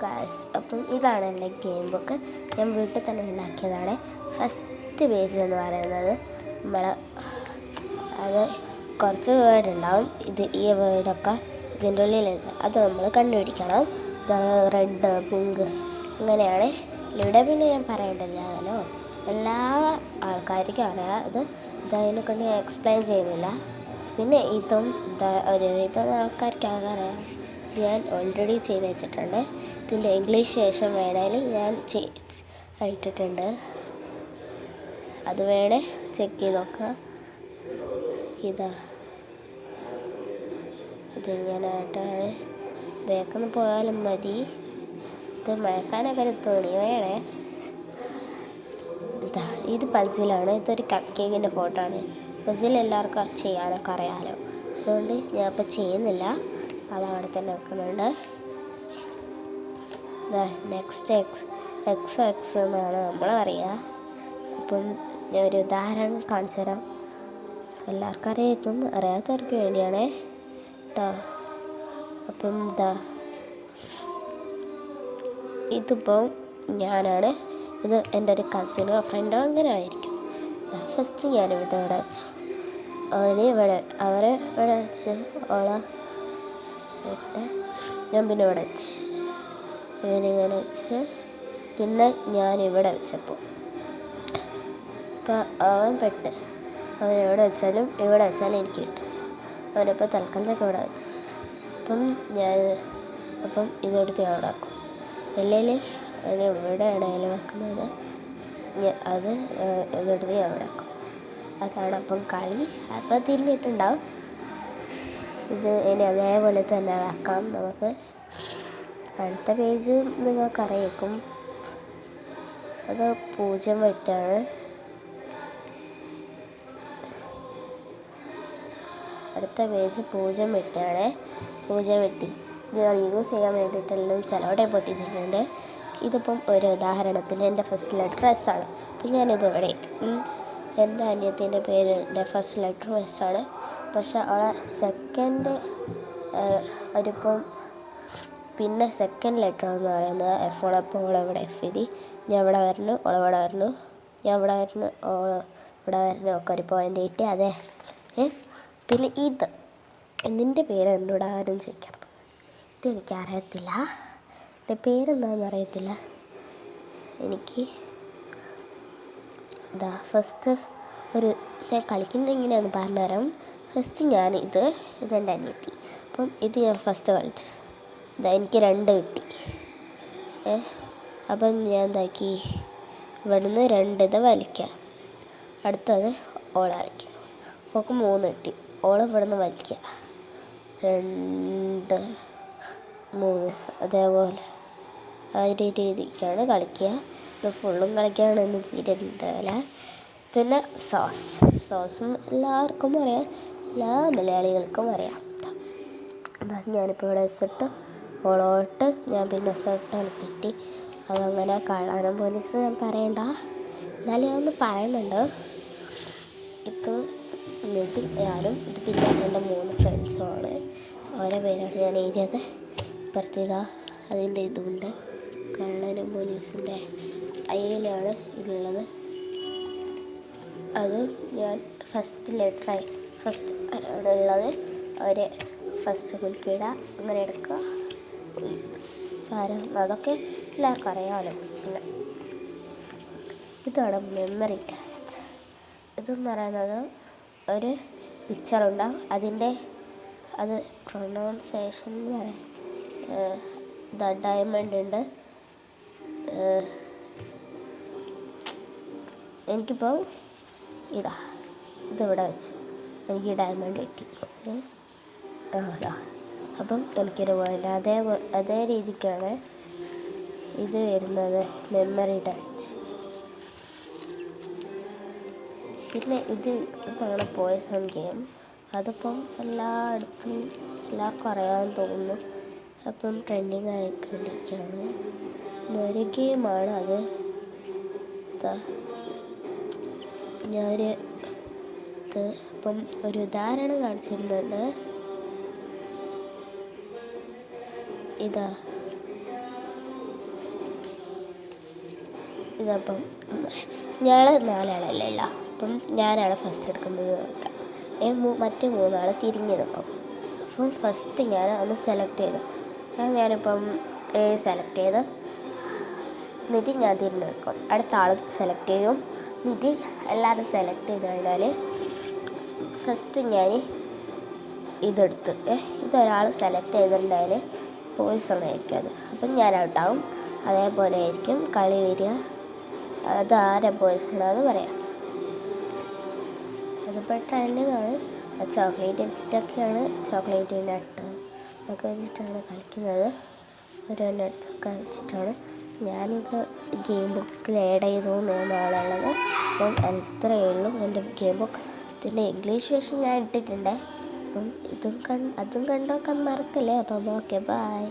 Guys, അപ്പം ഇതാണ് എൻ്റെ ഗെയിം ബുക്ക്. ഞാൻ വീട്ടിൽ തന്നെ ഉണ്ടാക്കിയതാണ്. ഫസ്റ്റ് പേജ് എന്ന് പറയുന്നത് അത് കുറച്ച് വേർഡ് ഉണ്ടാവും. ഈ വേർഡൊക്കെ ഇതിൻ്റെ ഉള്ളിലുണ്ട്. അത് നമ്മൾ കണ്ടുപിടിക്കണം. റെഡ്, പിങ്ക് അങ്ങനെയാണ്. ഇവിടെ പിന്നെ ഞാൻ പറയേണ്ടല്ലോ, എല്ലാ ആൾക്കാർക്കും അറിയാം. ഇതിനെ കൊണ്ട് ഞാൻ എക്സ്പ്ലെയിൻ ചെയ്യുന്നില്ല. പിന്നെ ഇതും ആൾക്കാർക്ക് അറിയാം. ഞാൻ ഓൾറെഡി ചെയ്ത് വെച്ചിട്ടുണ്ട്. ഇതിൻ്റെ ഇംഗ്ലീഷ് ശേഷം വേണമെങ്കിൽ ഞാൻ ഇട്ടിട്ടുണ്ട്. അത് വേണേ ചെക്ക് ചെയ്ത് നോക്കുക. ഇതിങ്ങനായിട്ടാണ്. ബേക്കൊന്ന് പോയാലും മതി. ഇത് മഴക്കാനൊക്കെ തോണി വേണേ. ഇത് പസിലാണ്. ഇതൊരു കപ്പ് കേക്കിൻ്റെ ഫോട്ടോ ആണ്. പസിൽ എല്ലാവർക്കും ചെയ്യാനൊക്കെ അറിയാമല്ലോ. അതുകൊണ്ട് ഞാൻ ഇപ്പോൾ ചെയ്യുന്നില്ല. അതവിടെ തന്നെ വെക്കുന്നുണ്ട്. നെക്സ്റ്റ് എക്സ് എന്നാണ് നമ്മൾ പറയുക. അപ്പം ഞാൻ ഒരു ഉദാഹരണം കാണിച്ചു തരാം. എല്ലാവർക്കും അറിയാം, അറിയാത്തവർക്ക് വേണ്ടിയാണേ കേട്ടോ. അപ്പം ഇതിപ്പോൾ ഞാനാണ്. ഇത് എൻ്റെ ഒരു കസിനോ ഫ്രണ്ടോ അങ്ങനെ ആയിരിക്കും. ഫസ്റ്റ് ഞാനിവിടെ വെച്ചു. അവരെ ഇവിടെ വെച്ച് ഞാൻ പിന്നെ ഇവിടെ വെച്ച് ഇങ്ങനെ വെച്ച് പിന്നെ ഞാനിവിടെ വെച്ചപ്പോൾ അവൻ എവിടെ വെച്ചാലും എനിക്ക് കിട്ടും. അവനിപ്പോൾ തൽക്കാലത്തൊക്കെ ഇവിടെ വെച്ച്. അപ്പം ഇതെടുത്ത് ഞാൻ ഇവിടെ ആക്കും. അല്ലെങ്കിൽ ഇവിടെ ആണെങ്കിലും വെക്കുന്നത് അത് ഇതെടുത്ത് ഞാൻ ഇവിടെ ആക്കും. അതാണ് അപ്പം കളി. അപ്പം തിരിഞ്ഞിട്ടുണ്ടാവും. ഇത് ഇനി അതേപോലെ തന്നെ ആക്കാം നമുക്ക്. അടുത്ത പേജ് നിങ്ങൾക്കറിയിക്കും. അത് 0 വെട്ടാണ്. അടുത്ത പേജ് 0 വെട്ടാണ്. 0 വെട്ടി ഇത് യൂസ് ചെയ്യാൻ വേണ്ടിയിട്ടെല്ലാം സെലോടെ പൊട്ടിച്ചിട്ടുണ്ട്. ഇതിപ്പം ഒരു ഉദാഹരണത്തിന് എൻ്റെ ഫസ്റ്റ് ലെറ്റർ എസ് ആണ്. അപ്പം ഞാനിത് ഇവിടെ എൻ്റെ അനിയത്തിൻ്റെ പേരിൻ്റെ ഫസ്റ്റ് ലെറ്റർ എസ് ആണ്. പക്ഷെ അവളെ സെക്കൻഡ് പിന്നെ സെക്കൻഡ് ലെറ്റർ എന്ന് പറയുന്നത് എഫ് ആണ്. അപ്പോൾ ഓളെവിടെ എഫ് എഴുതി. ഞാൻ ഇവിടെ വരണു, ഓളവിടെ വരണു, ഞാൻ ഇവിടെ വരണു, ഇവിടെ വരണു. ഒക്കെ ഒരു പോയിൻ്റ് കിട്ടി. അതെ. പിന്നെ നിൻ്റെ പേര് എന്നോട് ആരും ചോദിക്കാം. ഇതെനിക്കറിയത്തില്ല. എൻ്റെ പേരെന്താണെന്ന് അറിയത്തില്ല എനിക്ക്. ഫസ്റ്റ് ഞാൻ കളിക്കുന്നത് എങ്ങനെയാണെന്ന് പറഞ്ഞുതരാം. ഫസ്റ്റ് ഇതെൻ്റെ അനിയത്തി. അപ്പം ഇത് ഞാൻ ഫസ്റ്റ് കളിച്ചു. എനിക്ക് 2 കിട്ടി. അപ്പം ഞാൻ എന്താക്കി, ഇവിടുന്ന് 2 വലിക്കുക. അടുത്തത് ഓള കളിക്കുക. ഓൾക്ക് 3 കിട്ടി. ഓള് ഇവിടുന്ന് വലിക്കുക. 2, 3 അതേപോലെ ആ ഒരു രീതിക്കാണ് കളിക്കുക. ഇത് ഫുള്ളും കളിക്കുകയാണെന്ന് തീരുന്നില്ല. പിന്നെ സോസും എല്ലാവർക്കും അറിയാം, എല്ലാ മലയാളികൾക്കും അറിയാം. ഞാനിപ്പോൾ ഇവിടെ സെട്ട് ഓളോട്ട് ഞാൻ പിന്നെ സെട്ടാണ് കിട്ടി. അതങ്ങനെ കള്ളാനും പോലീസ് ഞാൻ പറയണ്ട, എന്നാലും ഞാൻ ഒന്ന് പറയുന്നുണ്ട്. ഇത് ഞാനും ഇത് പിന്നെ എൻ്റെ 3 ഫ്രണ്ട്സുമാണ്. ഓരോ പേരാണ് ഞാൻ എഴുതിയത്. ഇപ്പുറത്തേതാ അതിൻ്റെ ഇതുണ്ട്, കള്ളനും പോലീസിൻ്റെ അയ്യിലാണ് ഇതുള്ളത്. അത് ഞാൻ ഫസ്റ്റ് ആണുള്ളത്. അവർ ഫസ്റ്റ് കുൽക്കിയിടുക, അങ്ങനെ എടുക്കുക. അതൊക്കെ എല്ലാവർക്കും അറിയാമല്ലോ. പിന്നെ ഇതാണ് മെമ്മറി ടെസ്റ്റ്. ഇതെന്ന് പറയുന്നത് ഒരു പിക്ചറുണ്ടാവും. അത് പ്രൊനൗൺസിയേഷൻ എന്ന് പറയാം. ഡയമണ്ട് ഉണ്ട്. എനിക്കിപ്പോൾ ഇതിവിടെ വെച്ച് എനിക്ക് ഡയമണ്ട് കിട്ടി. അപ്പം എനിക്കൊരു പോയിൻ്റ്. അതേ രീതിക്കാണ് ഇത് വരുന്നത്, മെമ്മറി ടെസ്റ്റ്. പിന്നെ ഇതാണ് പോയ്സൺ ഗെയിം. അതിപ്പം എല്ലാവർക്കും അറിയാമെന്ന് തോന്നുന്നു. അപ്പം ട്രെൻഡിങ് ആയിക്കൊണ്ടിരിക്കുകയാണ്. ഒരു ഗെയിമാണ് അത്. അപ്പം ഒരു ഉദാഹരണം കാണിച്ചിരുന്നുണ്ട്. ഇതപ്പം ഞങ്ങൾ 4 ആളല്ലേ ഉള്ള, അപ്പം ഞാനാണ് ഫസ്റ്റ് എടുക്കുന്നത് നോക്കാം. മറ്റു 3 ആൾ തിരിഞ്ഞ് നിൽക്കും. അപ്പം ഫസ്റ്റ് ഞാൻ ഒന്ന് സെലക്ട് ചെയ്തു. ഞാനിപ്പം സെലക്ട് ചെയ്ത് എന്നിട്ട് ഞാൻ തിരിഞ്ഞ് നിൽക്കും. അടുത്ത ആൾ സെലക്ട് ചെയ്യും. എന്നിട്ട് എല്ലാവരും സെലക്ട് ചെയ്ത് കഴിഞ്ഞാൽ ഫസ്റ്റ് ഞാൻ ഇതെടുത്ത് ഇതൊരാൾ സെലക്ട് ചെയ്തിട്ടുണ്ടായാൽ പോയിസൺ ആയിരിക്കും അത്. അപ്പം ഞാൻ ഔട്ടാവും. അതേപോലെ ആയിരിക്കും കളി വരിക. അത് ആരെ പോയിസണാന്ന് പറയാം. അതിപ്പോൾ ട്രെൻഡിങ്ങാണ്. ചോക്ലേറ്റ് വെച്ചിട്ടൊക്കെയാണ്, ചോക്ലേറ്റ് നട്ട് ഒക്കെ വെച്ചിട്ടാണ് കളിക്കുന്നത്. ഓരോ നട്ട്സൊക്കെ വെച്ചിട്ടാണ്. ഞാനിത് ഗെയിം ബുക്കിൽ ആഡ് ചെയ്തു നാളുള്ളത്. അപ്പം അത്രയേ ഉള്ളൂ എൻ്റെ ഗെയിം ബുക്ക്. ഇതിൻ്റെ ഇംഗ്ലീഷ് വേർഷൻ ഞാൻ ഇട്ടിട്ടുണ്ട്. അപ്പം അതും കണ്ടോക്കാൻ മറക്കല്ലേ. അപ്പം ഓക്കെ, ബൈ.